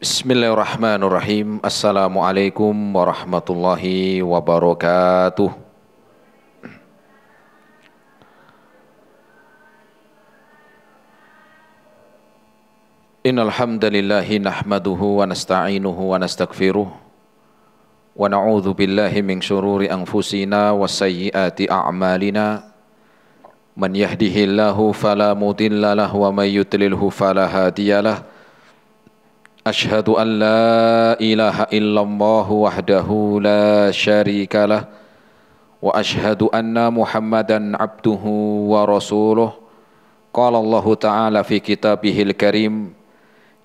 Bismillahirrahmanirrahim. Assalamualaikum warahmatullahi wabarakatuh. Innal hamdalillahi nahmaduhu wa nasta'inuhu wa nastaghfiruh wa na'udzu billahi min syururi anfusina wa sayyiati a'malina. Man yahdihillahu fala mudilla lahu wa may yudlilhu fala hadiyalah. Ashhadu an la ilaha illallah wahdahu la syarika lah wa ashhadu anna Muhammadan abduhu wa rasuluh. Qala Allah Ta'ala fi kitabihil karim,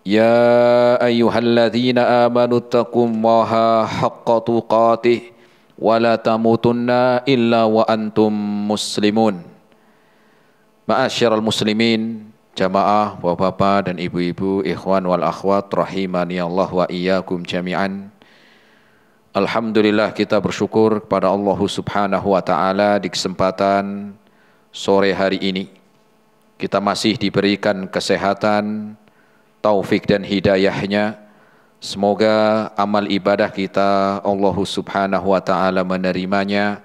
ya ayyuhalladzina amanu taqullaha haqqa tuqatih wa la tamutunna illa wa antum muslimun. Ma'asyiral muslimin, jamaah, bapak-bapak dan ibu-ibu, ikhwan wal akhwat, rahimani Allah wa iyyakum jami'an. Alhamdulillah, kita bersyukur kepada Allah Subhanahu wa ta'ala di kesempatan sore hari ini. Kita masih diberikan kesehatan, taufik dan hidayahnya. Semoga amal ibadah kita Allah Subhanahu wa ta'ala menerimanya.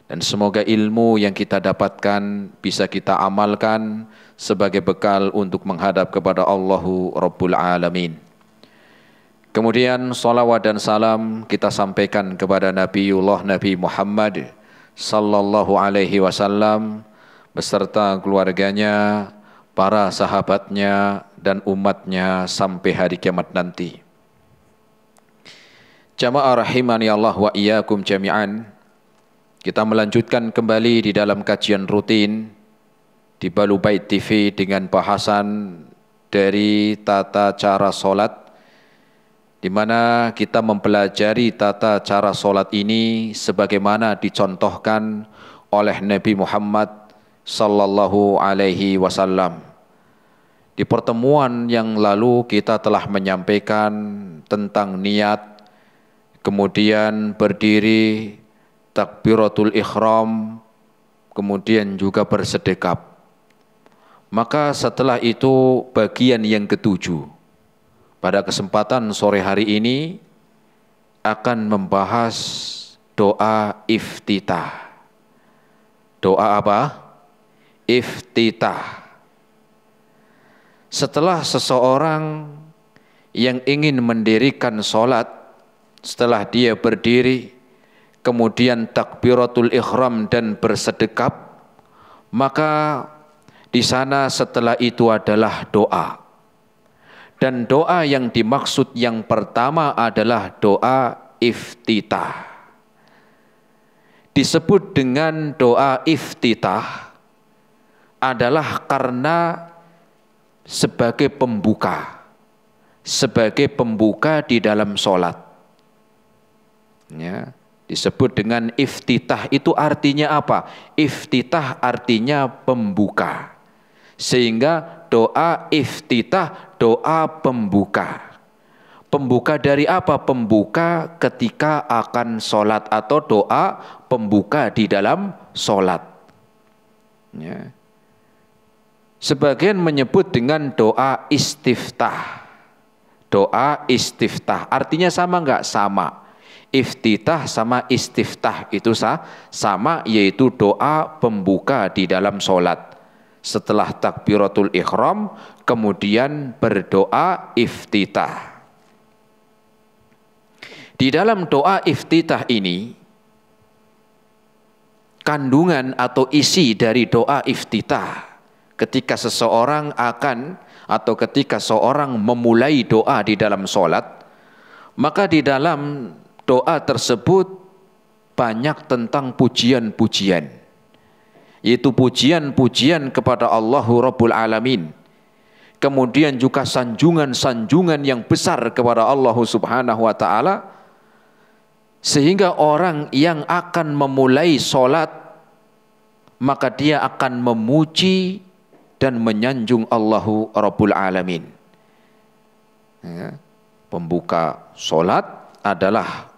Dan semoga ilmu yang kita dapatkan bisa kita amalkan sebagai bekal untuk menghadap kepada Allahu Rabbul Alamin. Kemudian salawat dan salam kita sampaikan kepada Nabi Muhammad sallallahu alaihi wasallam beserta keluarganya, para sahabatnya dan umatnya sampai hari kiamat nanti. Jamaah rahimani Allah wa iyyakum jami'an. Kita melanjutkan kembali di dalam kajian rutin di Balu Bait TV dengan bahasan dari tata cara solat, di mana kita mempelajari tata cara solat ini sebagaimana dicontohkan oleh Nabi Muhammad sallallahu alaihi wasallam. Di pertemuan yang lalu kita telah menyampaikan tentang niat, kemudian berdiri, takbiratul ihram, kemudian juga bersedekap. Maka setelah itu bagian yang ketujuh. Pada kesempatan sore hari ini akan membahas doa iftitah. Doa apa? Iftitah. Setelah seseorang yang ingin mendirikan sholat, setelah dia berdiri, kemudian takbiratul ihram dan bersedekap, maka di sana setelah itu adalah doa. Dan doa yang dimaksud yang pertama adalah doa iftitah. Disebut dengan doa iftitah adalah karena sebagai pembuka di dalam sholat. Ya. Disebut dengan iftitah, itu artinya apa? Iftitah artinya pembuka. Sehingga doa iftitah, doa pembuka. Pembuka dari apa? Pembuka ketika akan sholat atau doa pembuka di dalam sholat. Ya. Sebagian menyebut dengan doa istiftah. Doa istiftah, artinya sama enggak? Sama. Iftitah sama istiftah itu sama, yaitu doa pembuka di dalam sholat. Setelah takbiratul ihram, kemudian berdoa iftitah. Di dalam doa iftitah ini, kandungan atau isi dari doa iftitah, ketika seseorang akan atau ketika seorang memulai doa di dalam sholat, maka di dalam doa tersebut banyak tentang pujian-pujian, yaitu pujian-pujian kepada Allahu Rabbul Alamin. Kemudian juga sanjungan-sanjungan yang besar kepada Allah Subhanahu wa ta'ala, sehingga orang yang akan memulai sholat, maka dia akan memuji dan menyanjung Allahu Rabbul Alamin. Ya, pembuka sholat adalah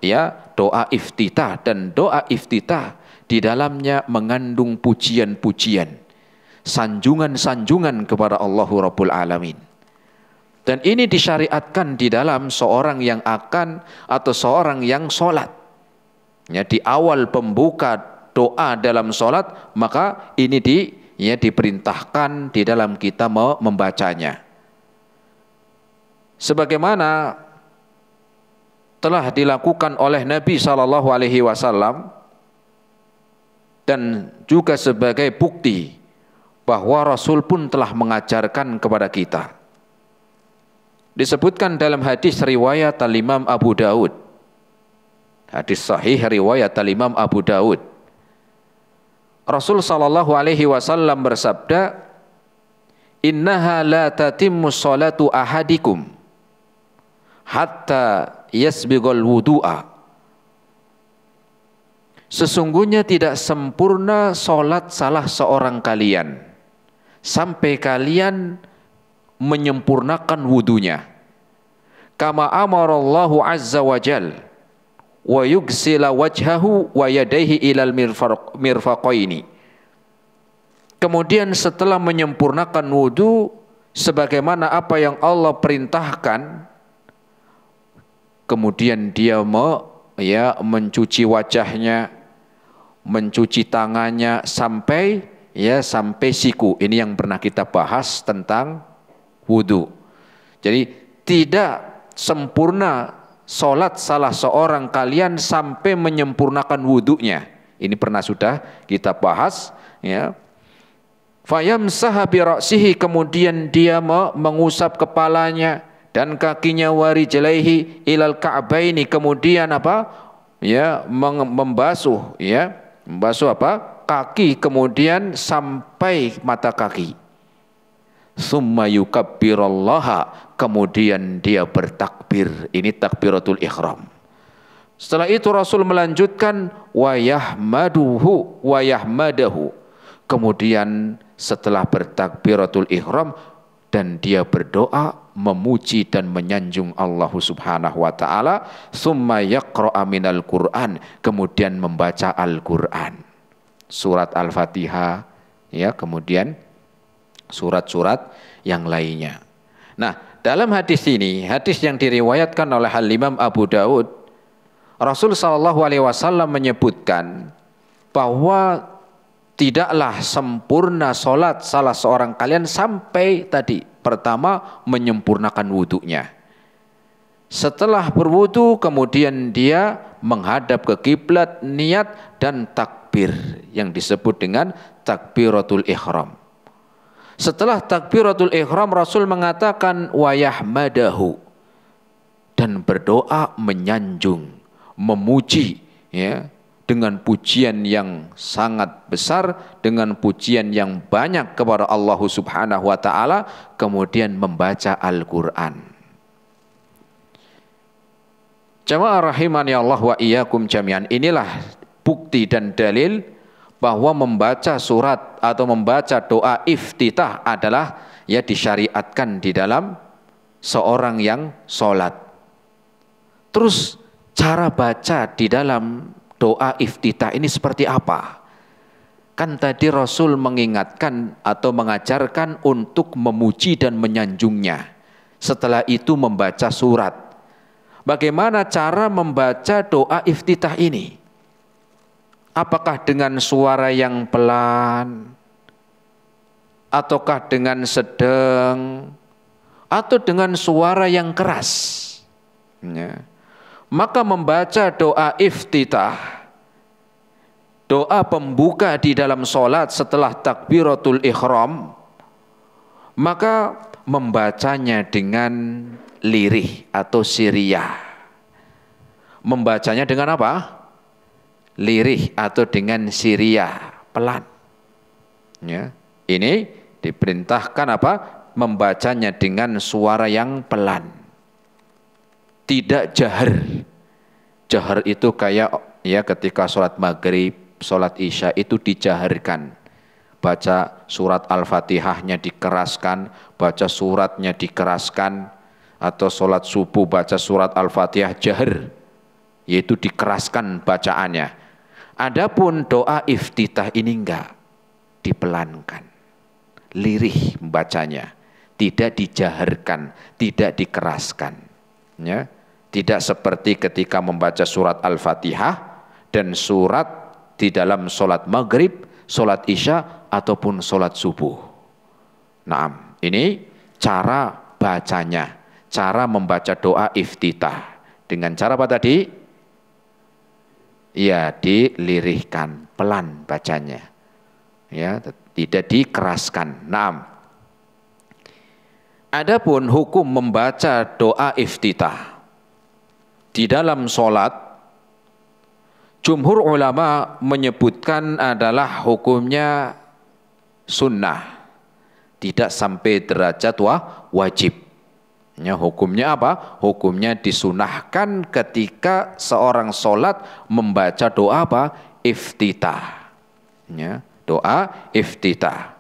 doa iftitah, dan doa iftitah di dalamnya mengandung pujian-pujian, sanjungan-sanjungan kepada Allahu Rabbul Alamin. Dan ini disyariatkan di dalam seorang yang akan atau seorang yang sholat. Ya, di awal pembuka doa dalam sholat, maka ini diperintahkan di dalam kita membacanya. Sebagaimana telah dilakukan oleh Nabi SAW dan juga sebagai bukti bahwa Rasul pun telah mengajarkan kepada kita. Disebutkan dalam hadis riwayat Al-Imam Abu Daud. Hadis sahih riwayat Al-Imam Abu Daud. Rasul SAW bersabda, "Innaha la tatimmu sholatu ahadikum hatta yasbighal wudu'a." Sesungguhnya tidak sempurna solat salah seorang kalian sampai kalian menyempurnakan wudunya. Kama amarallahu azza wa jal wa yugsila wajhahu wa yadaihi ilal mirfaqaini. Kemudian setelah menyempurnakan wudu sebagaimana apa yang Allah perintahkan, kemudian dia mencuci wajahnya, mencuci tangannya sampai siku. Ini yang pernah kita bahas tentang wudu. Jadi tidak sempurna solat salah seorang kalian sampai menyempurnakan wudunya. Ini pernah sudah kita bahas, ya. Fayamsaha bi ra'sihi, kemudian dia mengusap kepalanya dan kakinya, warijlaihi ilal ka'baini, kemudian membasuh kaki, kemudian sampai mata kaki. Summa yukabbirallaha, kemudian dia bertakbir. Ini takbiratul ihram. Setelah itu Rasul melanjutkan wa yahmadahu. Kemudian setelah bertakbiratul ihram dan dia berdoa, memuji dan menyanjung Allah Subhanahu wa taala, summa yaqra'a minal Qur'an, kemudian membaca Al-Qur'an. Surat Al-Fatihah, ya, kemudian surat-surat yang lainnya. Nah, dalam hadis ini, hadis yang diriwayatkan oleh Al-Imam Abu Daud, Rasul SAW menyebutkan bahwa tidaklah sempurna solat salah seorang kalian sampai tadi, pertama menyempurnakan wudunya. Setelah berwudu, kemudian dia menghadap ke kiblat, niat dan takbir yang disebut dengan takbiratul ihram. Setelah takbiratul ihram, Rasul mengatakan wa yahmadahu, dan berdoa menyanjung, memuji, ya, dengan pujian yang sangat besar, dengan pujian yang banyak kepada Allah Subhanahu wa taala, kemudian membaca Al-Qur'an. Jamaah rahimani Allah wa iyyakum jami'an. Inilah bukti dan dalil bahwa membaca surat atau membaca doa iftitah adalah disyariatkan di dalam seorang yang sholat. Terus cara baca di dalam doa iftitah ini seperti apa? Kan tadi Rasul mengingatkan atau mengajarkan untuk memuji dan menyanjungnya. Setelah itu membaca surat. Bagaimana cara membaca doa iftitah ini? Apakah dengan suara yang pelan, ataukah dengan sedang, atau dengan suara yang keras? Ya. Maka membaca doa iftitah, doa pembuka di dalam sholat setelah takbiratul ihram, maka membacanya dengan lirih atau siriyah. Membacanya dengan apa? Lirih atau dengan siriyah, pelan. Ya, ini diperintahkan membacanya dengan suara yang pelan, tidak jahar. Jahar itu kayak ketika sholat maghrib, sholat isya itu dijaharkan. Baca surat Al-Fatihahnya dikeraskan, baca suratnya dikeraskan, atau sholat subuh baca surat Al-Fatihah jahar, yaitu dikeraskan bacaannya. Adapun doa iftitah ini enggak, dipelankan, lirih membacanya, tidak dijaharkan, tidak dikeraskan. Ya. Tidak seperti ketika membaca surat Al-Fatihah dan surat di dalam sholat maghrib, sholat isya, ataupun sholat subuh. Nah, ini cara bacanya, cara membaca doa iftitah. Dengan cara apa tadi? Ya, dilirihkan, pelan bacanya. Ya, tidak dikeraskan. Nah, adapun hukum membaca doa iftitah di dalam sholat, jumhur ulama menyebutkan adalah hukumnya sunnah, tidak sampai derajat wajib. Ya, hukumnya apa? Hukumnya disunahkan ketika seorang sholat membaca doa apa? Iftitah. Ya, doa iftitah.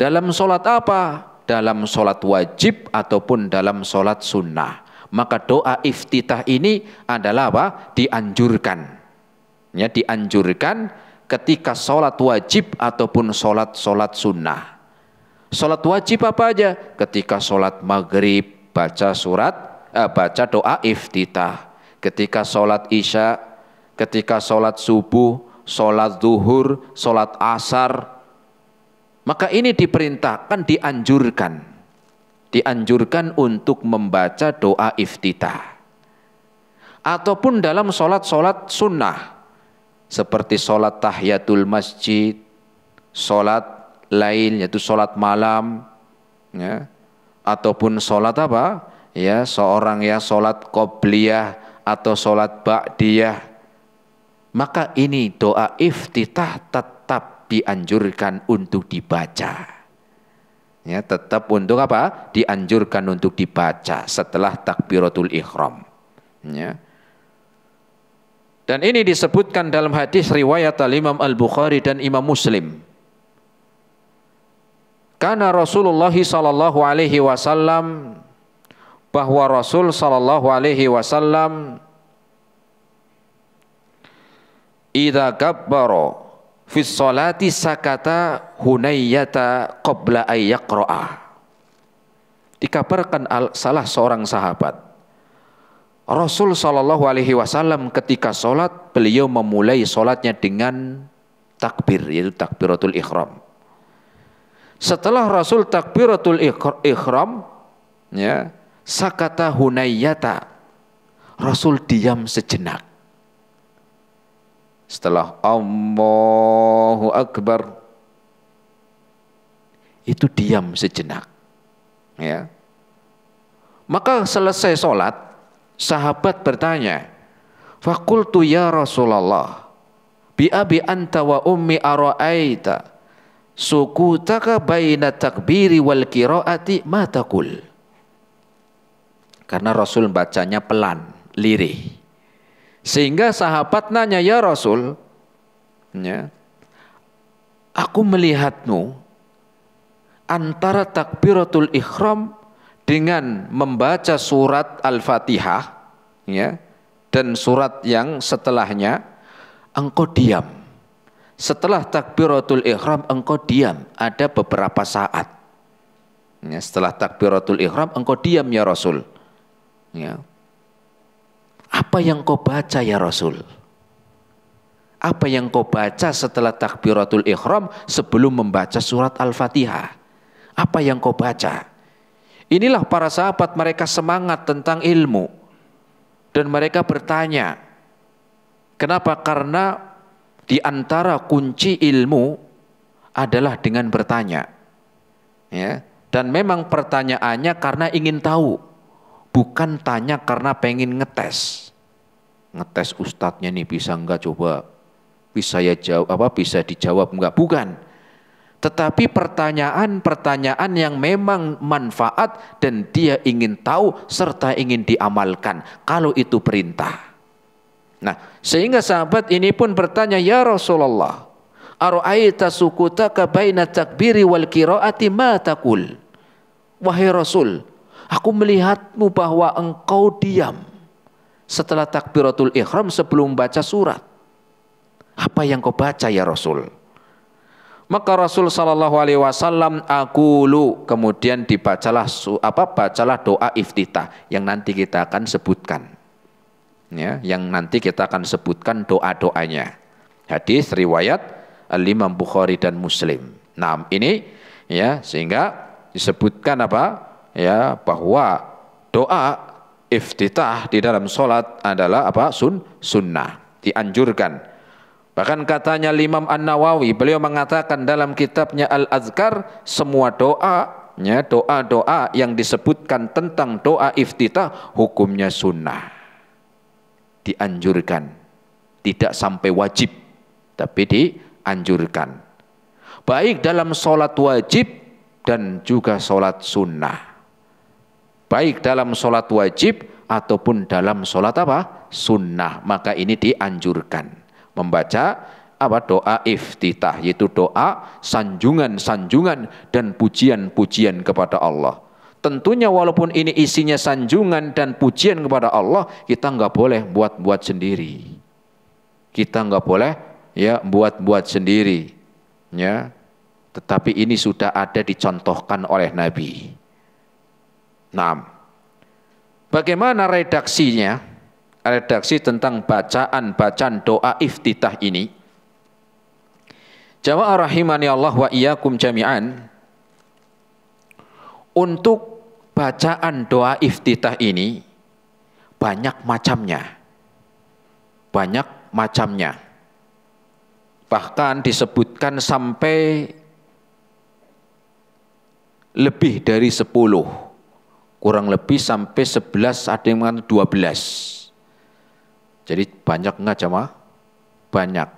Dalam sholat apa? Dalam sholat wajib ataupun dalam sholat sunnah. Maka doa iftitah ini adalah apa? Dianjurkan. Ya, dianjurkan ketika sholat wajib ataupun sholat sunnah. Sholat wajib apa aja? Ketika sholat maghrib baca baca doa iftitah. Ketika sholat isya, ketika sholat subuh, sholat zuhur, sholat asar. Maka ini diperintahkan, dianjurkan untuk membaca doa iftitah. Ataupun dalam sholat sunnah, seperti sholat tahiyatul masjid, sholat lain yaitu sholat malam, ya, ataupun sholat apa? Ya, seorang ya sholat qobliyah atau sholat ba'diyah. Maka ini doa iftitah tetap dianjurkan untuk dibaca. Ya, tetap untuk apa? Dianjurkan untuk dibaca setelah takbiratul ihram. Ya. Dan ini disebutkan dalam hadis riwayat Imam Al-Bukhari dan Imam Muslim. Karena Rasulullah sallallahu alaihi wasallam, bahwa Rasul sallallahu alaihi wasallam idza kabbara fi sholati sakata hunayyata qabla ay yaqra'a. Dikabarkan salah seorang sahabat, Rasul sallallahu alaihi wasallam ketika sholat, beliau memulai sholatnya dengan takbir, yaitu takbiratul ihram. Setelah Rasul takbiratul ihram, ya, sakata hunayyata, Rasul diam sejenak. Setelah Allahu Akbar, itu diam sejenak. Ya. Maka selesai sholat, sahabat bertanya, "Faqultu ya Rasulullah, bi abi anta wa ummi ara'aita sukutaka baina takbiri wal qiraati ma taqul?" Karena Rasul bacanya pelan, lirih. Sehingga sahabat nanya, "Ya Rasul, ya, aku melihatmu antara takbiratul ihram dengan membaca surat Al-Fatihah, ya, dan surat yang setelahnya, engkau diam. Setelah takbiratul ihram engkau diam ada beberapa saat. Ya, setelah takbiratul ihram engkau diam ya Rasul. Ya. Apa yang kau baca ya Rasul? Apa yang kau baca setelah takbiratul ihram sebelum membaca surat Al-Fatihah? Apa yang kau baca? Inilah para sahabat, mereka semangat tentang ilmu. Dan mereka bertanya. Kenapa? Karena di antara kunci ilmu adalah dengan bertanya. Ya. Dan memang pertanyaannya karena ingin tahu. Bukan tanya karena pengen ngetes. Ngetes ustadznya nih bisa enggak, coba. Bisa ya jawab apa, bisa dijawab enggak? Bukan. Tetapi pertanyaan-pertanyaan yang memang manfaat dan dia ingin tahu serta ingin diamalkan. Kalau itu perintah. Nah, sehingga sahabat ini pun bertanya, "Ya Rasulullah, ara'aita sukutaka baina takbiri wal qiraati ma taqul?" Wahai Rasul, aku melihatmu bahwa engkau diam setelah takbiratul ihram sebelum baca surat. Apa yang kau baca ya Rasul? Maka Rasul sallallahu alaihi wasallam aqulu, kemudian dibacalah bacalah doa iftitah yang nanti kita akan sebutkan. Ya, yang nanti kita akan sebutkan doa-doanya. Hadis riwayat Al-Imam Bukhari dan Muslim. Nah, ini ya sehingga disebutkan apa? Ya, bahwa doa iftitah di dalam salat adalah apa? Sunnah, dianjurkan. Bahkan katanya Imam An-Nawawi, beliau mengatakan dalam kitabnya Al-Azkar, semua doa-nya, doa-doa yang disebutkan tentang doa iftitah hukumnya sunnah. Dianjurkan. Tidak sampai wajib, tapi dianjurkan. Baik dalam sholat wajib dan juga sholat sunnah. Baik dalam sholat wajib ataupun dalam sholat apa? Sunnah. Maka ini dianjurkan. Membaca apa? Doa iftitah, yaitu doa sanjungan-sanjungan dan pujian-pujian kepada Allah. Tentunya walaupun ini isinya sanjungan dan pujian kepada Allah, kita nggak boleh buat-buat sendiri. Kita nggak boleh ya buat-buat sendiri, ya. Tetapi ini sudah ada dicontohkan oleh Nabi. Nah, bagaimana redaksinya? Redaksi tentang bacaan doa iftitah ini. Jamaah rahimani Allah wa iyyakum jami'an. Untuk bacaan doa iftitah ini banyak macamnya. Banyak macamnya. Bahkan disebutkan sampai lebih dari 10. Kurang lebih sampai 11, ada yang mengatakan 12. Jadi banyak enggak jamaah? Banyak.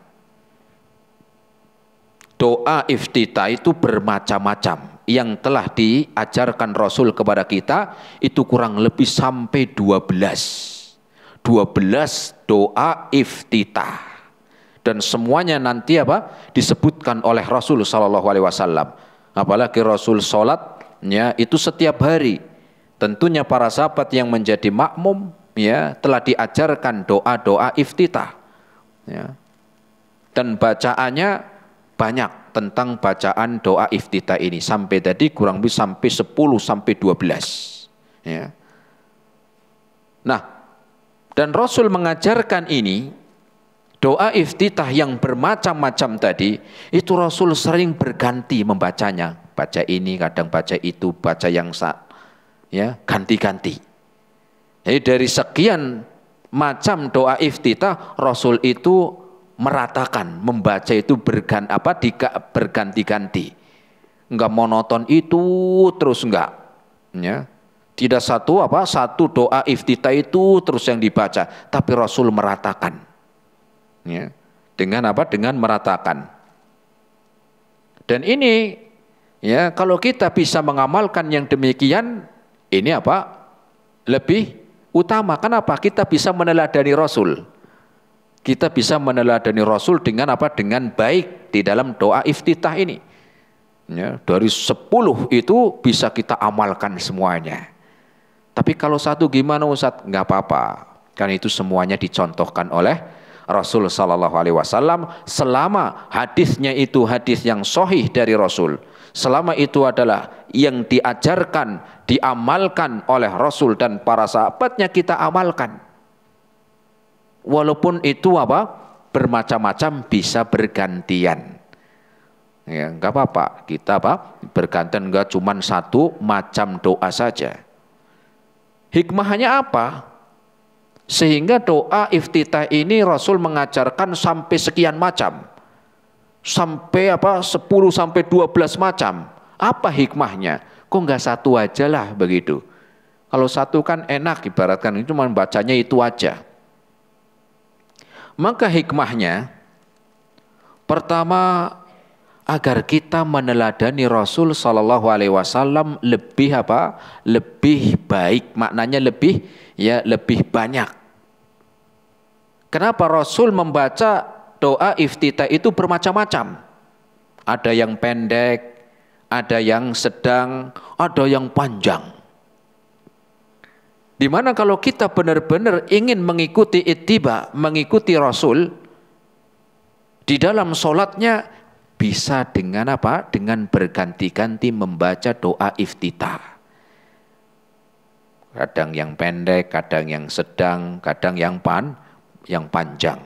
Doa iftitah itu bermacam-macam. Yang telah diajarkan Rasul kepada kita itu kurang lebih sampai 12. 12 doa iftitah. Dan semuanya nanti apa? Disebutkan oleh Rasul sallallahu alaihi wasallam. Apalagi Rasul salatnya itu setiap hari. Tentunya para sahabat yang menjadi makmum ya telah diajarkan doa-doa iftitah, ya. Dan bacaannya banyak tentang bacaan doa iftitah ini, sampai tadi kurang lebih sampai 10 sampai 12, ya. Nah, dan Rasul mengajarkan ini doa iftitah yang bermacam-macam tadi, itu Rasul sering berganti membacanya, baca ini kadang baca itu, baca yang ya ganti-ganti. Jadi dari sekian macam doa iftitah, Rasul itu meratakan, membaca itu berganti-ganti. Enggak monoton itu terus enggak. Ya. Tidak satu doa iftitah itu terus yang dibaca, tapi Rasul meratakan. Ya. Dengan apa? Dengan meratakan. Dan ini ya kalau kita bisa mengamalkan yang demikian, ini apa? Lebih utama. Kenapa? Kita bisa meneladani Rasul. Kita bisa meneladani Rasul dengan apa? Dengan baik di dalam doa iftitah ini. Ya, dari 10 itu bisa kita amalkan semuanya. Tapi kalau satu gimana Ustaz? Nggak apa-apa. Kan itu semuanya dicontohkan oleh Rasul sallallahu alaihi wasallam selama hadisnya itu hadis yang sahih dari Rasul. Selama itu adalah yang diajarkan, diamalkan oleh Rasul dan para sahabatnya, kita amalkan. Walaupun itu apa? Bermacam-macam, bisa bergantian. Ya, enggak apa-apa. Kita apa? Bergantian, enggak cuma satu macam doa saja. Hikmahnya apa? Sehingga doa iftitah ini Rasul mengajarkan sampai sekian macam. Sampai 10 sampai 12 macam. Apa hikmahnya? Kok enggak satu aja lah begitu? Kalau satu kan enak, ibaratkan cuma bacanya itu aja. Maka hikmahnya pertama, agar kita meneladani Rasul sallallahu alaihi wasallam lebih apa? Lebih baik, maknanya lebih banyak. Kenapa Rasul membaca doa iftitah itu bermacam-macam? Ada yang pendek, ada yang sedang, ada yang panjang. Dimana kalau kita benar-benar ingin mengikuti ittiba, mengikuti Rasul di dalam sholatnya, bisa dengan apa? Dengan berganti-ganti membaca doa iftitah. Kadang yang pendek, kadang yang sedang, kadang yang panjang.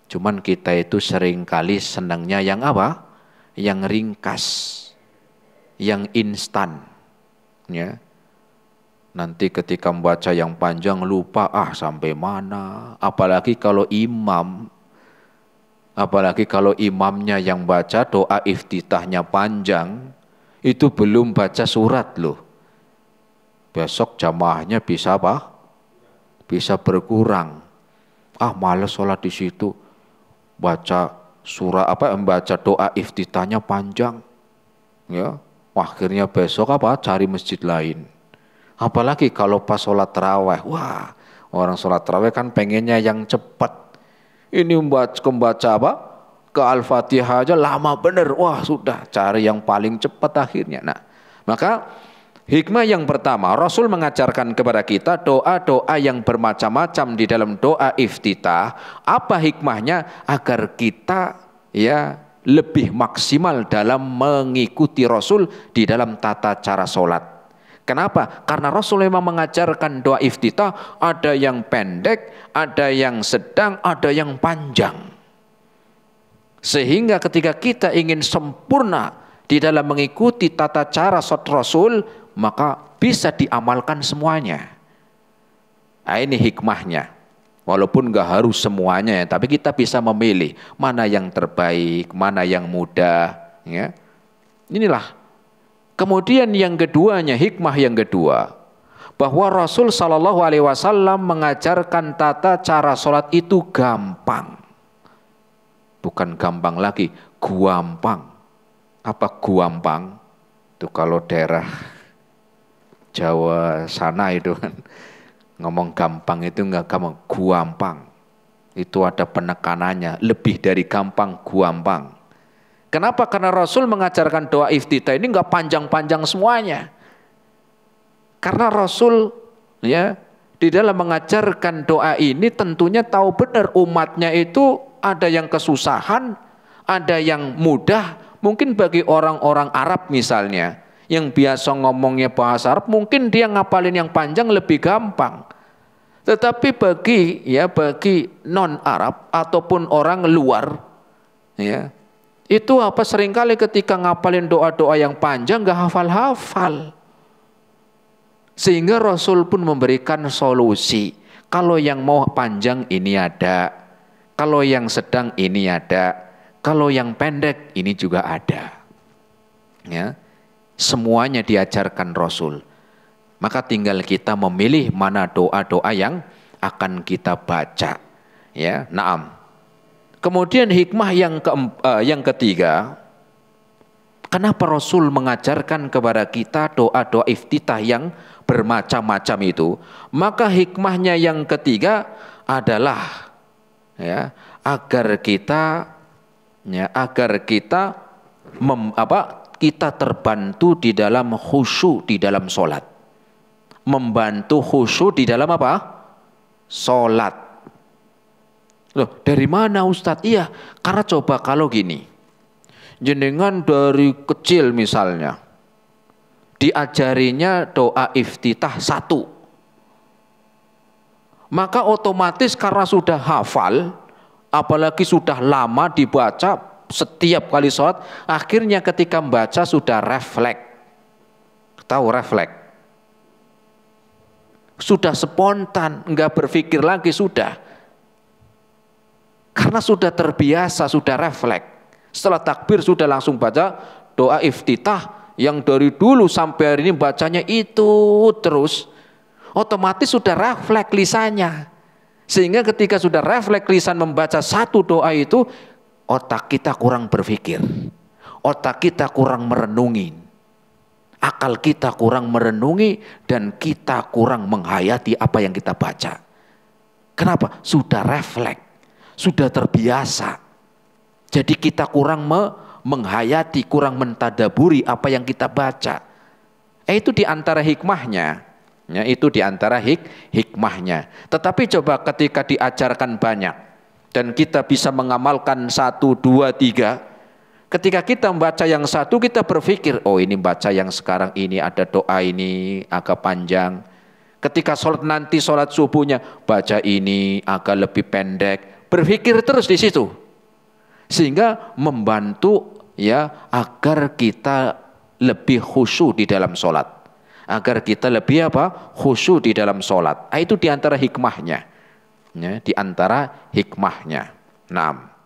Cuman kita itu seringkali senangnya yang apa? Yang ringkas, yang instan. Ya. Nanti ketika membaca yang panjang lupa sampai mana. Apalagi kalau imamnya yang baca doa iftitahnya panjang, itu belum baca surat loh. Besok jamaahnya bisa apa? Bisa berkurang. Malas sholat di situ. Baca membaca doa iftitahnya panjang. Ya, akhirnya besok cari masjid lain. Apalagi kalau pas sholat tarawih. Wah, orang sholat tarawih kan pengennya yang cepat. Ini membaca ke Al-Fatihah aja lama bener. Wah, sudah cari yang paling cepat akhirnya. Nah, maka hikmah yang pertama, Rasul mengajarkan kepada kita doa-doa yang bermacam-macam di dalam doa iftitah. Apa hikmahnya? Agar kita lebih maksimal dalam mengikuti Rasul di dalam tata cara sholat. Kenapa? Karena Rasul memang mengajarkan doa iftitah, ada yang pendek, ada yang sedang, ada yang panjang. Sehingga ketika kita ingin sempurna di dalam mengikuti tata cara sholat Rasul, maka bisa diamalkan semuanya. Nah, ini hikmahnya. Walaupun nggak harus semuanya ya, tapi kita bisa memilih mana yang terbaik, mana yang mudah. Ya. Inilah. Kemudian yang keduanya, hikmah yang kedua, bahwa Rasul Shallallahu Alaihi Wasallam mengajarkan tata cara sholat itu gampang. Bukan gampang lagi, guampang. Apa guampang? Itu kalau daerah Jawa sana itu kan ngomong gampang itu enggak gampang, guampang. Itu ada penekanannya, lebih dari gampang, guampang. Kenapa? Karena Rasul mengajarkan doa iftitah ini enggak panjang-panjang semuanya. Karena Rasul di dalam mengajarkan doa ini tentunya tahu benar umatnya itu ada yang kesusahan, ada yang mudah. Mungkin bagi orang-orang Arab misalnya, yang biasa ngomongnya bahasa Arab, mungkin dia ngapalin yang panjang lebih gampang. Tetapi bagi non-Arab ataupun orang luar, itu seringkali ketika ngapalin doa-doa yang panjang gak hafal-hafal. Sehingga Rasul pun memberikan solusi. Kalau yang mau panjang ini ada, kalau yang sedang ini ada, kalau yang pendek ini juga ada. Ya. Semuanya diajarkan Rasul. Maka tinggal kita memilih mana doa-doa yang akan kita baca. Ya, naam. Kemudian hikmah yang ketiga, kenapa Rasul mengajarkan kepada kita doa-doa iftitah yang bermacam-macam itu? Maka hikmahnya yang ketiga adalah agar kita kita terbantu di dalam khusyuk di dalam sholat. Membantu khusyuk di dalam sholat. Loh, dari mana Ustadz? Iya, karena coba kalau gini, jenengan dari kecil misalnya diajarinya doa iftitah 1, maka otomatis karena sudah hafal, apalagi sudah lama dibaca setiap kali sholat, akhirnya ketika membaca sudah refleks. Tahu refleks? Sudah spontan, enggak berpikir lagi sudah. Karena sudah terbiasa, sudah refleks. Setelah takbir sudah langsung baca doa iftitah yang dari dulu sampai hari ini bacanya itu terus. Otomatis sudah refleks lisannya. Sehingga ketika sudah refleks lisan membaca satu doa itu, otak kita kurang berpikir. Otak kita kurang merenungi. Akal kita kurang merenungi dan kita kurang menghayati apa yang kita baca. Kenapa? Sudah refleks. Sudah terbiasa. Jadi kita kurang menghayati, kurang mentadaburi apa yang kita baca. Itu diantara hikmahnya. Ya, itu diantara hikmahnya. Tetapi coba ketika diajarkan banyak dan kita bisa mengamalkan 1, 2, 3, Ketika kita membaca yang satu, kita berpikir, oh ini baca yang sekarang ini ada doa ini agak panjang. Ketika sholat nanti, sholat subuhnya, baca ini agak lebih pendek. Berpikir terus di situ. Sehingga membantu ya agar kita lebih khusyuk di dalam sholat. Agar kita lebih apa? Khusyuk di dalam sholat. Itu diantara hikmahnya. Ya, diantara hikmahnya. Naam.